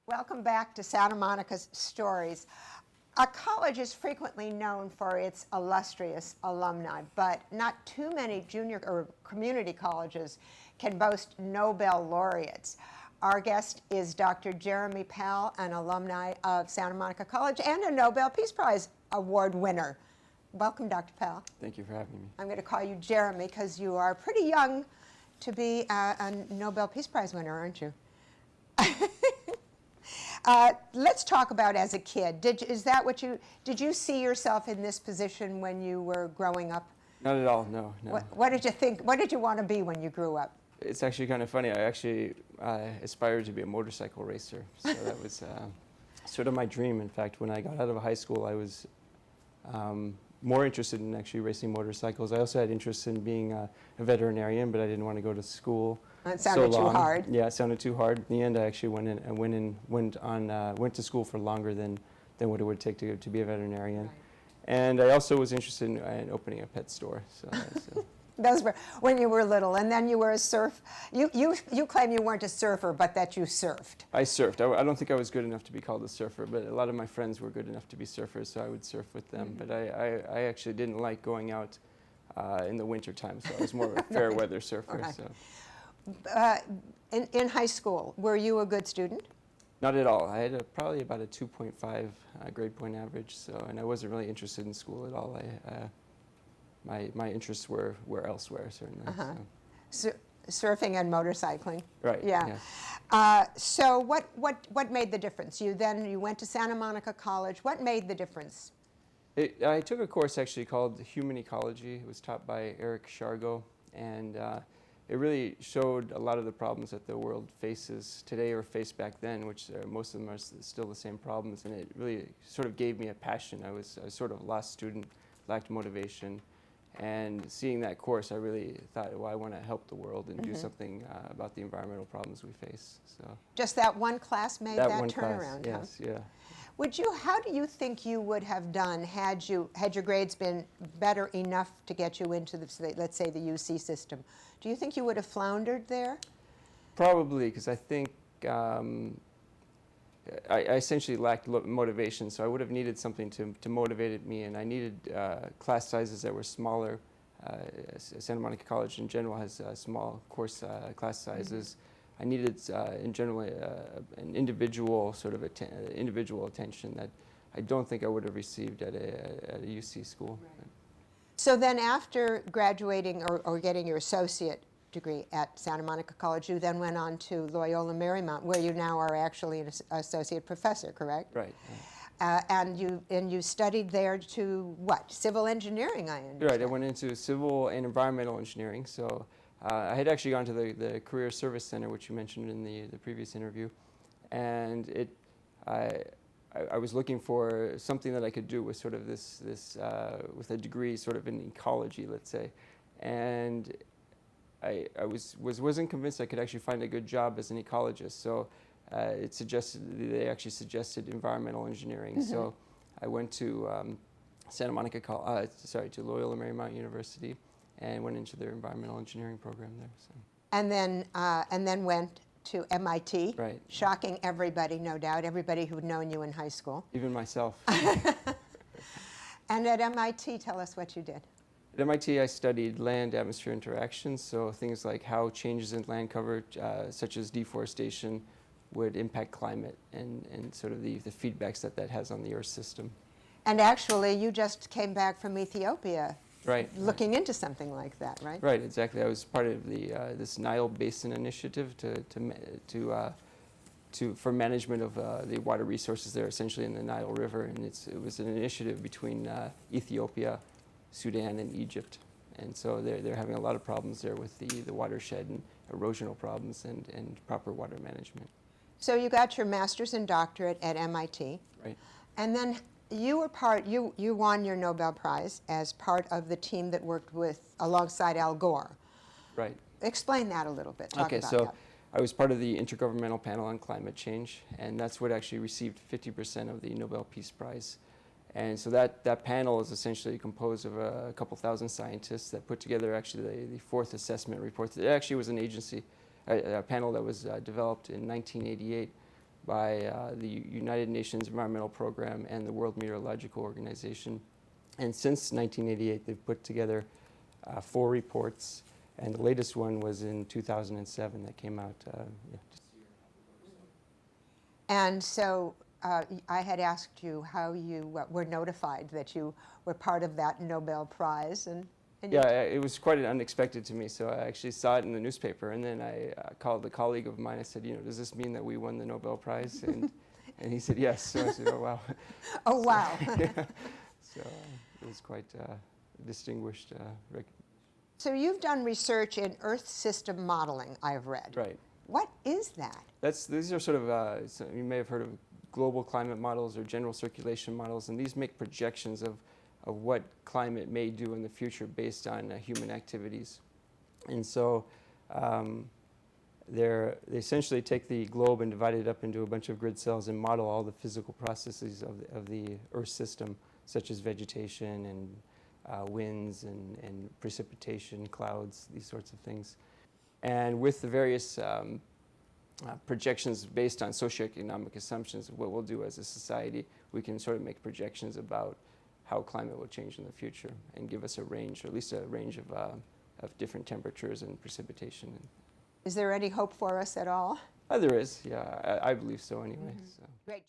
Welcome back to Santa Monica's Stories. A college is frequently known for its illustrious alumni, but not too many junior or community colleges can boast Nobel laureates. Our guest is Dr. Jeremy Pell, an alumni of Santa Monica College and a Nobel Peace Prize award winner. Welcome, Dr. Pell. Thank you for having me. I'm going to call you Jeremy because you are pretty young to be a Nobel Peace Prize winner, aren't you? Let's talk about as a kid. Did you see yourself in this position when you were growing up? Not at all, no. What did you think? What did you want to be when you grew up? It's actually kind of funny. I actually aspired to be a motorcycle racer. So that was sort of my dream. In fact, when I got out of high school, I was more interested in actually racing motorcycles. I also had interest in being a veterinarian, but I didn't want to go to school. It sounded too hard. Yeah, it sounded too hard. In the end, I actually went to school for longer than what it would take to be a veterinarian. Right. And I also was interested in opening a pet store. So, those were when you were little, and then you were a surf. You claim you weren't a surfer, but that you surfed. I surfed. I don't think I was good enough to be called a surfer, but a lot of my friends were good enough to be surfers, so I would surf with them. Mm-hmm. But I actually didn't like going out in the winter time, so I was more of a fair weather surfer. Right. So. In high school, were you a good student? Not at all. I had probably about a 2.5 grade point average, and I wasn't really interested in school at all. My interests were elsewhere, certainly. So, surfing and motorcycling. Right. Yeah. So what made the difference? You went to Santa Monica College. What made the difference? I took a course actually called Human Ecology. It was taught by Eric Shargo, and it really showed a lot of the problems that the world faces today or faced back then, which most of them are still the same problems, and it really sort of gave me a passion. I was sort of a lost student, lacked motivation, and seeing that course, I really thought, well, I want to help the world and do something about the environmental problems we face. So just that one class made that one turnaround, class, yes, yeah. How do you think you would have done had your grades been better enough to get you into let's say the UC system? Do you think you would have floundered there? Probably, because I think I essentially lacked motivation, so I would have needed something to motivate me, and I needed class sizes that were smaller. Santa Monica College in general has small course class sizes. I needed, in general, an individual sort of individual attention that I don't think I would have received at a UC school. Right. So then after graduating or getting your associate degree at Santa Monica College, you then went on to Loyola Marymount, where you now are actually an associate professor, correct? Right. And you studied there to what? Civil engineering, I understand. Right. I went into civil and environmental engineering. So I had actually gone to the Career Service Center, which you mentioned in the previous interview, and I was looking for something that I could do with sort of this with a degree sort of in ecology, let's say, and I wasn't convinced I could actually find a good job as an ecologist. So they actually suggested environmental engineering. So I went to to Loyola Marymount University, and went into their environmental engineering program there. So. And then went to MIT. Right. Shocking everybody, no doubt, everybody who'd known you in high school. Even myself. And at MIT, tell us what you did. At MIT, I studied land-atmosphere interactions, so things like how changes in land cover, such as deforestation, would impact climate, and sort of the feedbacks that has on the Earth system. And actually, you just came back from Ethiopia. Right. Looking into something like that, right? Right, exactly. I was part of this Nile Basin initiative for management of the water resources there, essentially in the Nile River, and it was an initiative between Ethiopia, Sudan, and Egypt, and so they're having a lot of problems there with the watershed and erosional problems and proper water management. So you got your master's and doctorate at MIT, right? And then you won your Nobel Prize as part of the team that worked alongside Al Gore. Right. Explain that a little bit. Talk about so that. I was part of the Intergovernmental Panel on Climate Change, and that's what actually received 50% of the Nobel Peace Prize. And so that panel is essentially composed of a couple thousand scientists that put together actually the fourth assessment report. It actually was an agency, a panel that was developed in 1988 by the United Nations Environmental Program and the World Meteorological Organization. And since 1988, they've put together 4 reports, and the latest one was in 2007 that came out just a year and a half ago. And so I had asked you how you were notified that you were part of that Nobel Prize. And yeah, it was quite unexpected to me. So I actually saw it in the newspaper, and then I called a colleague of mine. I said, does this mean that we won the Nobel Prize? And he said, yes. So I said, oh, wow. Oh, wow. Yeah. So it was quite distinguished recognition. So you've done research in Earth system modeling, I've read. Right. What is that? These are sort of, you may have heard of global climate models or general circulation models, and these make projections of what climate may do in the future based on human activities. And so they essentially take the globe and divide it up into a bunch of grid cells and model all the physical processes of the Earth system, such as vegetation and winds and precipitation, clouds, these sorts of things. And with the various projections based on socioeconomic assumptions of what we'll do as a society, we can sort of make projections about how climate will change in the future and give us a range, or at least a range of different temperatures and precipitation. Is there any hope for us at all? There is, yeah, I believe so anyway. So. Great.